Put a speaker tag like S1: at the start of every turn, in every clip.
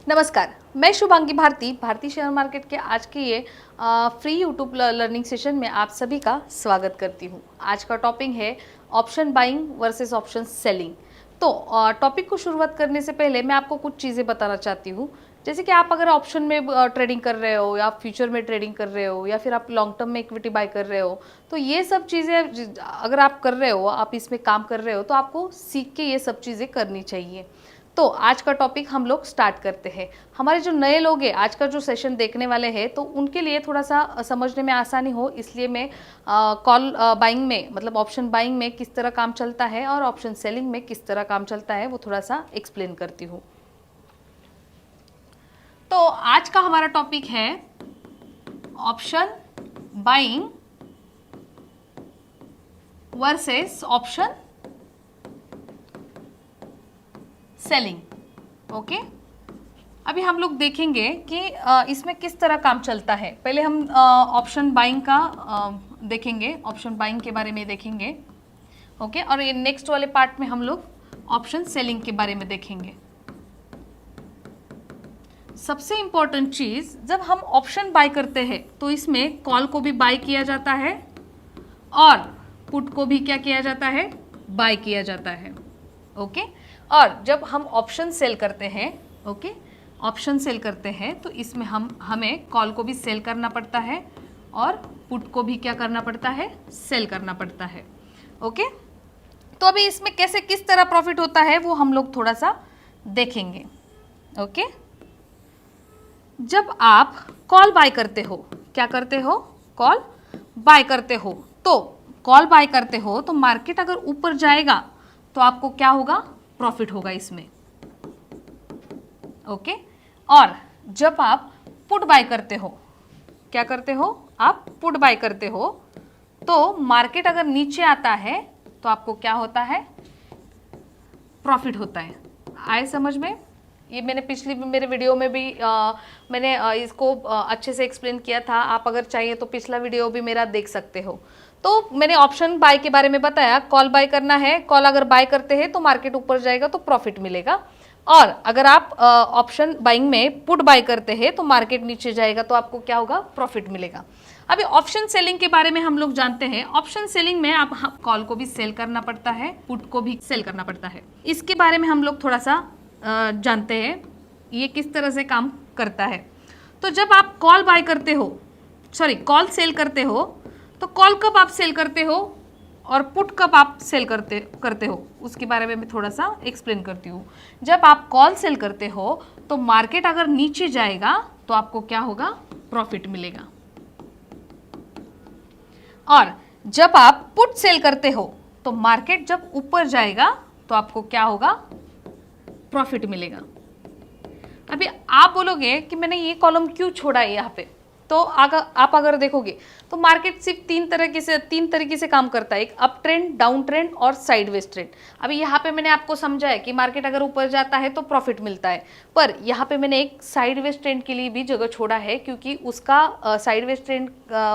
S1: नमस्कार, मैं शुभांगी भारती भारतीय शेयर मार्केट के आज के ये फ्री यूट्यूब लर्निंग सेशन में आप सभी का स्वागत करती हूँ। आज का टॉपिक है option buying versus option selling. तो टॉपिक को शुरुआत करने से पहले मैं आपको कुछ चीज़ें बताना चाहती हूँ। जैसे कि आप अगर ऑप्शन में ट्रेडिंग कर रहे हो या आप फ्यूचर में ट्रेडिंग कर रहे हो या फिर आप लॉन्ग टर्म में इक्विटी बाय कर रहे हो, तो ये सब चीज़ें अगर आप कर रहे हो, आप इसमें काम कर रहे हो, तो आपको सीख के ये सब चीज़ें करनी चाहिए। तो आज का टॉपिक हम लोग स्टार्ट करते हैं। हमारे जो नए लोग हैं, आज का जो सेशन देखने वाले हैं, तो उनके लिए थोड़ा सा समझने में आसानी हो, इसलिए मैं कॉल बाइंग में मतलब ऑप्शन बाइंग में किस तरह काम चलता है और ऑप्शन सेलिंग में किस तरह काम चलता है वो थोड़ा सा एक्सप्लेन करती हूँ। तो आज का हमारा टॉपिक है option buying versus option selling. Okay, अभी हम लोग देखेंगे कि इसमें किस तरह काम चलता है। पहले हम ऑप्शन बाइंग का देखेंगे, ऑप्शन बाइंग के बारे में देखेंगे। ओके, और ये नेक्स्ट वाले पार्ट में हम लोग ऑप्शन सेलिंग के बारे में देखेंगे। सबसे इंपॉर्टेंट चीज, जब हम ऑप्शन बाय करते हैं तो इसमें कॉल को भी बाय किया जाता है और पुट को भी क्या किया जाता है, बाय किया जाता है। ओके, और जब हम ऑप्शन सेल करते हैं, ओके, ऑप्शन सेल करते हैं तो इसमें हमें कॉल को भी सेल करना पड़ता है और पुट को भी क्या करना पड़ता है, सेल करना पड़ता है। ओके, तो अभी इसमें कैसे किस तरह प्रॉफिट होता है वो हम लोग थोड़ा सा देखेंगे। ओके, जब आप कॉल बाय करते हो, क्या करते हो, कॉल बाय करते हो, तो कॉल बाय करते हो तो मार्केट अगर ऊपर जाएगा तो आपको क्या होगा, प्रॉफिट होगा इसमें। ओके, और जब आप पुट बाय करते हो, क्या करते हो, आप पुट बाय करते हो, तो मार्केट अगर नीचे आता है तो आपको क्या होता है, प्रॉफिट होता है। आए समझ में? ये मैंने पिछली मेरे वीडियो में भी मैंने इसको अच्छे से एक्सप्लेन किया था। आप अगर चाहिए तो पिछला वीडियो भी मेरा देख सकते हो। तो मैंने ऑप्शन बाय के बारे में बताया, कॉल बाय करना है, कॉल अगर बाय करते हैं तो मार्केट ऊपर जाएगा तो प्रॉफिट मिलेगा, और अगर आप ऑप्शन बाइंग में पुट बाय करते हैं तो मार्केट नीचे जाएगा तो आपको क्या होगा, प्रॉफिट मिलेगा। अभी ऑप्शन सेलिंग के बारे में हम लोग जानते हैं। ऑप्शन सेलिंग में आप कॉल को भी सेल करना पड़ता है, पुट को भी सेल करना पड़ता है। इसके बारे में हम लोग थोड़ा सा जानते हैं ये किस तरह से काम करता है। तो जब आप कॉल बाय करते हो, सॉरी कॉल सेल करते हो, तो कॉल कब आप सेल करते हो और पुट कब आप सेल करते हो, उसके बारे में मैं थोड़ा सा एक्सप्लेन करती हूँ। जब आप कॉल सेल करते हो तो मार्केट अगर नीचे जाएगा तो आपको क्या होगा, प्रॉफिट मिलेगा, और जब आप पुट सेल करते हो तो मार्केट जब ऊपर जाएगा तो आपको क्या होगा, प्रॉफिट मिलेगा। अभी आप बोलोगे कि मैंने ये कॉलम क्यों छोड़ा है यहाँ पे, तो आप अगर देखोगे तो मार्केट सिर्फ तीन तरीके से काम करता है, एक अप ट्रेंड, डाउन ट्रेंड और साइडवेज ट्रेंड। अभी यहाँ पे मैंने आपको समझाया कि मार्केट अगर ऊपर जाता है तो प्रॉफिट मिलता है, पर यहाँ पे मैंने एक साइडवेज ट्रेंड के लिए भी जगह छोड़ा है, क्योंकि उसका साइडवेज ट्रेंड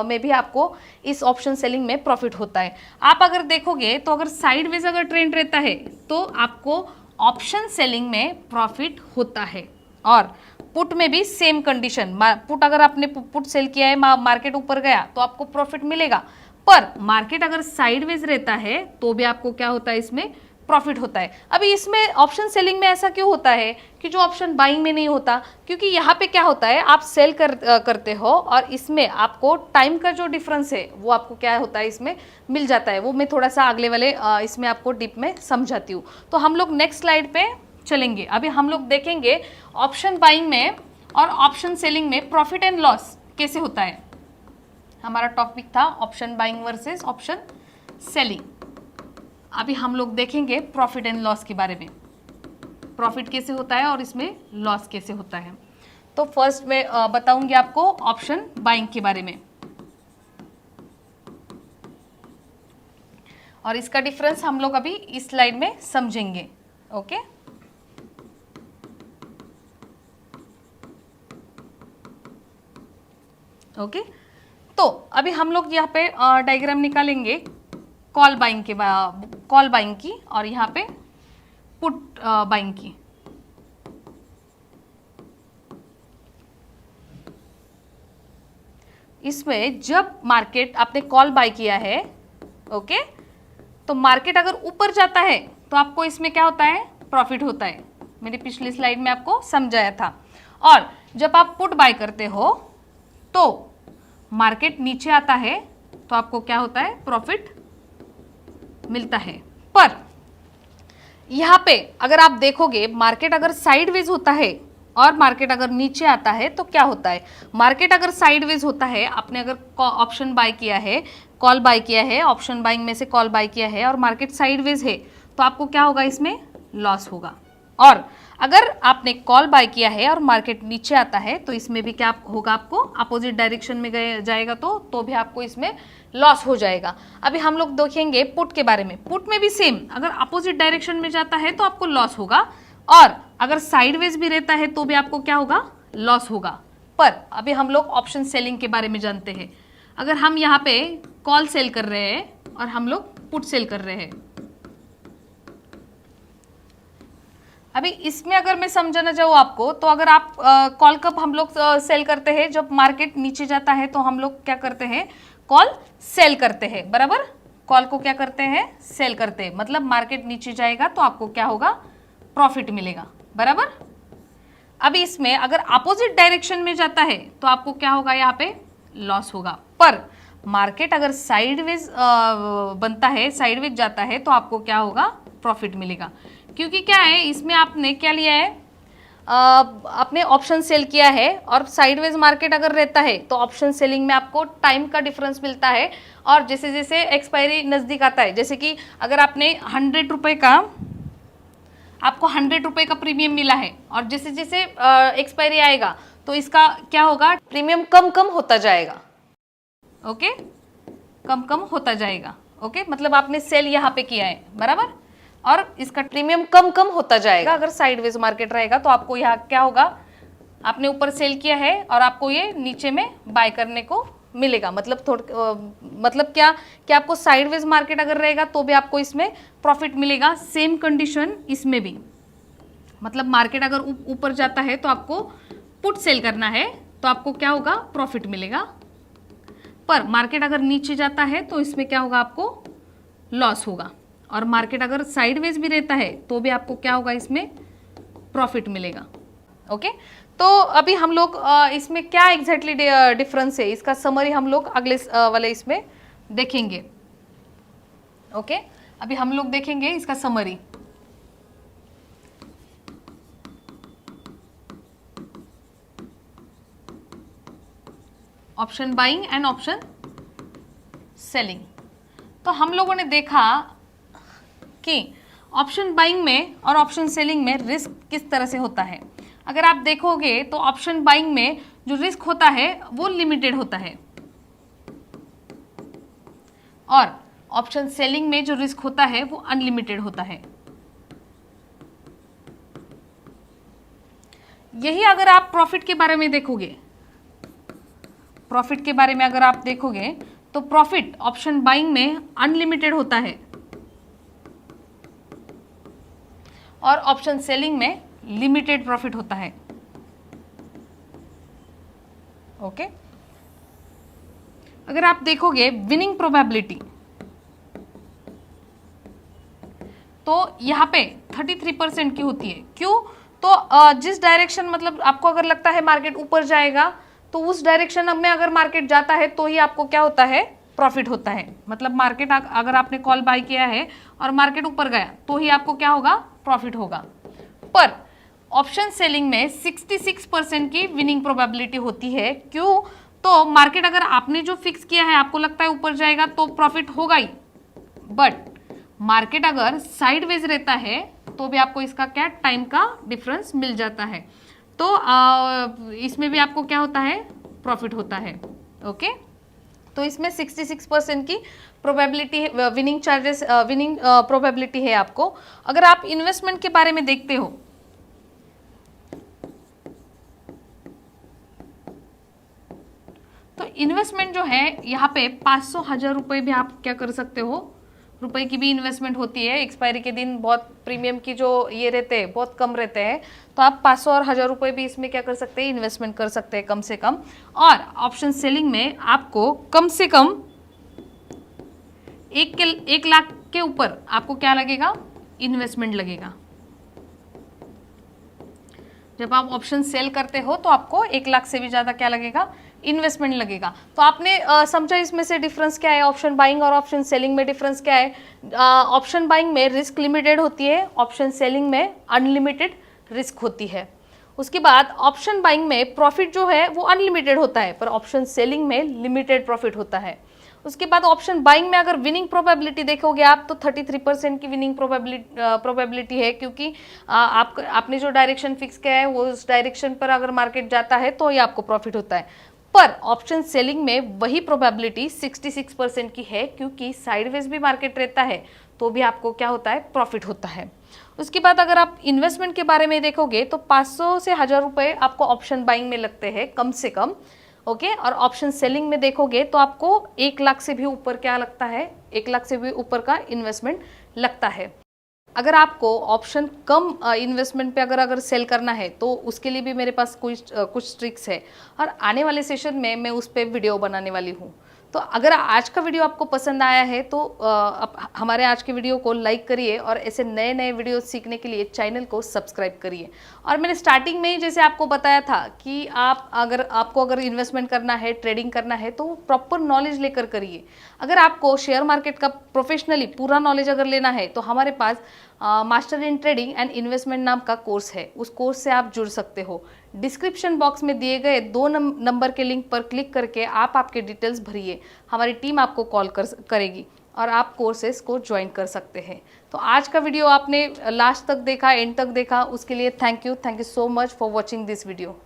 S1: में भी आपको इस ऑप्शन सेलिंग में प्रॉफिट होता है। आप अगर देखोगे तो अगर साइडवेज अगर ट्रेंड रहता है तो आपको ऑप्शन सेलिंग में प्रॉफिट होता है, और पुट में भी सेम कंडीशन। पुट अगर आपने पुट सेल किया है, मार्केट ऊपर गया तो आपको प्रॉफिट मिलेगा, पर मार्केट अगर साइडवेज रहता है तो भी आपको क्या होता है, इसमें प्रॉफिट होता है। अभी इसमें ऑप्शन सेलिंग में ऐसा क्यों होता है कि जो ऑप्शन बाइंग में नहीं होता, क्योंकि यहाँ पे क्या होता है, आप सेल करते हो और इसमें आपको टाइम का जो डिफरेंस है वो आपको क्या होता है, इसमें मिल जाता है। वो मैं थोड़ा सा अगले वाले इसमें आपको डीप में समझाती हूँ। तो हम लोग नेक्स्ट स्लाइड पे चलेंगे। अभी हम लोग देखेंगे ऑप्शन बाइंग में और ऑप्शन सेलिंग में प्रॉफिट एंड लॉस कैसे होता है। हमारा टॉपिक था option buying versus option selling. अभी हम लोग देखेंगे प्रॉफिट एंड लॉस के बारे में, प्रॉफिट कैसे होता है और इसमें लॉस कैसे होता है। तो फर्स्ट मैं बताऊंगी आपको ऑप्शन बाइंग के बारे में, और इसका डिफरेंस हम लोग अभी इस स्लाइड में समझेंगे। ओके, ओके, तो अभी हम लोग यहाँ पे डायग्राम निकालेंगे कॉल बाइंग की और यहाँ पे पुट बाइंग की। इसमें जब मार्केट आपने कॉल बाय किया है, ओके, तो मार्केट अगर ऊपर जाता है तो आपको इसमें क्या होता है, प्रॉफिट होता है। मेरी पिछली स्लाइड में आपको समझाया था। और जब आप पुट बाय करते हो तो मार्केट नीचे आता है तो आपको क्या होता है, प्रॉफिट मिलता है। पर यहां पे अगर आप देखोगे मार्केट अगर साइडवेज होता है और मार्केट अगर नीचे आता है तो क्या होता है, मार्केट अगर साइडवेज होता है, आपने अगर ऑप्शन बाय किया है, कॉल बाय किया है, ऑप्शन बाइंग में से कॉल बाय किया है और मार्केट साइडवेज है तो आपको क्या होगा, इसमें लॉस होगा। और अगर आपने कॉल बाय किया है और मार्केट नीचे आता है तो इसमें भी क्या होगा, आपको अपोजिट डायरेक्शन में जाएगा तो भी आपको इसमें लॉस हो जाएगा। अभी हम लोग देखेंगे पुट के बारे में। पुट में भी सेम, अगर अपोजिट डायरेक्शन में जाता है तो आपको लॉस होगा और अगर साइडवेज भी रहता है तो भी आपको क्या होगा, लॉस होगा। पर अभी हम लोग ऑप्शन सेलिंग के बारे में जानते हैं। अगर हम यहाँ पे कॉल सेल कर रहे हैं और हम लोग पुट सेल कर रहे हैं, अभी इसमें अगर मैं समझाना चाहूँ आपको, तो अगर आप कॉल कब हम लोग सेल करते हैं, जब मार्केट नीचे जाता है तो हम लोग क्या करते हैं, कॉल सेल करते हैं, बराबर। कॉल को क्या करते हैं, सेल करते हैं। मतलब मार्केट नीचे जाएगा तो आपको क्या होगा, प्रॉफिट मिलेगा, बराबर। अभी इसमें अगर अपोजिट डायरेक्शन में जाता है तो आपको क्या होगा, यहाँ पे लॉस होगा। पर मार्केट अगर साइडवेज बनता है, साइडवेज जाता है तो आपको क्या होगा, प्रॉफिट मिलेगा। क्योंकि क्या है, इसमें आपने क्या लिया है, आपने ऑप्शन सेल किया है और साइडवेज मार्केट अगर रहता है तो ऑप्शन सेलिंग में आपको टाइम का डिफरेंस मिलता है और जैसे जैसे एक्सपायरी नज़दीक आता है, जैसे कि अगर आपने 100 रुपये का, आपको 100 रुपये का प्रीमियम मिला है और जैसे जैसे एक्सपायरी आएगा तो इसका क्या होगा, प्रीमियम कम कम होता जाएगा, ओके, कम कम होता जाएगा, ओके। मतलब आपने सेल यहाँ पे किया है, बराबर, और इसका प्रीमियम कम कम होता जाएगा। अगर साइडवेज मार्केट रहेगा तो आपको यहाँ क्या होगा, आपने ऊपर सेल किया है और आपको ये नीचे में बाय करने को मिलेगा। मतलब मतलब क्या कि आपको साइडवेज मार्केट अगर रहेगा तो भी आपको इसमें प्रॉफिट मिलेगा। सेम कंडीशन इसमें भी, मतलब मार्केट अगर ऊपर जाता है तो आपको पुट सेल करना है तो आपको क्या होगा, प्रॉफिट मिलेगा। पर मार्केट अगर नीचे जाता है तो इसमें क्या होगा, आपको लॉस होगा। और मार्केट अगर साइडवेज भी रहता है तो भी आपको क्या होगा, इसमें प्रॉफिट मिलेगा, ओके। तो अभी हम लोग इसमें क्या एग्जैक्टली डिफरेंस है, इसका समरी हम लोग अगले वाले इसमें देखेंगे, ओके। अभी हम लोग देखेंगे इसका summary. Option buying and option selling. तो हम लोगों ने देखा कि ऑप्शन बाइंग में और ऑप्शन सेलिंग में रिस्क किस तरह से होता है। अगर आप देखोगे तो ऑप्शन बाइंग में जो रिस्क होता है वो लिमिटेड होता है और ऑप्शन सेलिंग में जो रिस्क होता है वो अनलिमिटेड होता है। यही अगर आप प्रॉफिट के बारे में देखोगे, प्रॉफिट के बारे में अगर आप देखोगे तो प्रॉफिट ऑप्शन बाइंग में अनलिमिटेड होता है और ऑप्शन सेलिंग में लिमिटेड प्रॉफिट होता है, ओके। अगर आप देखोगे विनिंग प्रोबेबिलिटी तो यहाँ पे 33% की होती है। क्यों? तो जिस डायरेक्शन, मतलब आपको अगर लगता है मार्केट ऊपर जाएगा तो उस डायरेक्शन में अगर मार्केट जाता है तो ही आपको क्या होता है, प्रॉफिट होता है। मतलब मार्केट अगर आपने कॉल बाय किया है और मार्केट ऊपर गया तो ही आपको क्या होगा, प्रॉफिट होगा। पर ऑप्शन सेलिंग में 66% की विनिंग प्रोबेबिलिटी होती है। क्यों? तो मार्केट अगर आपने जो फिक्स किया है, आपको लगता है ऊपर जाएगा तो प्रॉफिट होगा ही, बट मार्केट अगर साइडवेज रहता है तो भी आपको इसका क्या, टाइम का डिफरेंस मिल जाता है। तो इसमें भी आपको क्या होता है, प्रॉफिट होता है, ओके। तो इसमें 66% की probability, winning charges, winning probability है आपको। अगर आप इन्वेस्टमेंट के बारे में देखते हो तो इन्वेस्टमेंट जो है यहाँ पे 500,000 रुपये भी आप क्या कर सकते हो, रुपए की भी इन्वेस्टमेंट होती है। एक्सपायरी के दिन बहुत प्रीमियम की जो ये रहते हैं बहुत कम रहते हैं, तो आप 500 और 1000 रुपये भी इसमें क्या कर सकते हैं, इन्वेस्टमेंट कर सकते हैं कम से कम। और ऑप्शन सेलिंग में आपको कम से कम 1 लाख के ऊपर आपको क्या लगेगा, इन्वेस्टमेंट लगेगा। जब आप ऑप्शन सेल करते हो तो आपको 1 लाख से भी ज़्यादा क्या लगेगा, इन्वेस्टमेंट लगेगा। तो आपने समझा इसमें से डिफरेंस क्या है, ऑप्शन बाइंग और ऑप्शन सेलिंग में डिफरेंस क्या है। ऑप्शन बाइंग में रिस्क लिमिटेड होती है, ऑप्शन सेलिंग में अनलिमिटेड रिस्क होती है। उसके बाद ऑप्शन बाइंग में प्रॉफिट जो है वो अनलिमिटेड होता है, पर ऑप्शन सेलिंग में लिमिटेड प्रॉफिट होता है। उसके बाद ऑप्शन बाइंग में अगर विनिंग प्रोबेबिलिटी देखोगे आप तो 33% की विनिंग प्रोबेबिलिटी है, क्योंकि आपने जो डायरेक्शन फिक्स किया है वो उस डायरेक्शन पर अगर मार्केट जाता है तो ये आपको प्रॉफिट होता है। पर ऑप्शन सेलिंग में वही प्रोबेबिलिटी 66% की है, क्योंकि साइडवेज भी मार्केट रहता है तो भी आपको क्या होता है, प्रॉफिट होता है। उसके बाद अगर आप इन्वेस्टमेंट के बारे में देखोगे तो 500 से 1000 रुपये आपको ऑप्शन बाइंग में लगते हैं कम से कम, ओके। और ऑप्शन सेलिंग में देखोगे तो आपको 1 लाख से भी ऊपर क्या लगता है, 1 लाख से भी ऊपर का इन्वेस्टमेंट लगता है। अगर आपको ऑप्शन कम इन्वेस्टमेंट पे अगर सेल करना है तो उसके लिए भी मेरे पास कुछ ट्रिक्स है, और आने वाले सेशन में मैं उस पर वीडियो बनाने वाली हूँ। तो अगर आज का वीडियो आपको पसंद आया है तो हमारे आज के वीडियो को लाइक करिए, और ऐसे नए नए वीडियो सीखने के लिए चैनल को सब्सक्राइब करिए। और मैंने स्टार्टिंग में ही जैसे आपको बताया था कि आपको अगर इन्वेस्टमेंट करना है, ट्रेडिंग करना है, तो प्रॉपर नॉलेज लेकर करिए। अगर आपको शेयर मार्केट का प्रोफेशनली पूरा नॉलेज अगर लेना है तो हमारे पास master in trading and investment नाम का कोर्स है, उस कोर्स से आप जुड़ सकते हो। डिस्क्रिप्शन बॉक्स में दिए गए 2 नंबर के लिंक पर क्लिक करके आप आपके डिटेल्स भरिए, हमारी टीम आपको कॉल करेगी और आप कोर्सेज को ज्वाइन कर सकते हैं। तो आज का वीडियो आपने लास्ट तक देखा, एंड तक देखा, उसके लिए thank you so much for watching this video.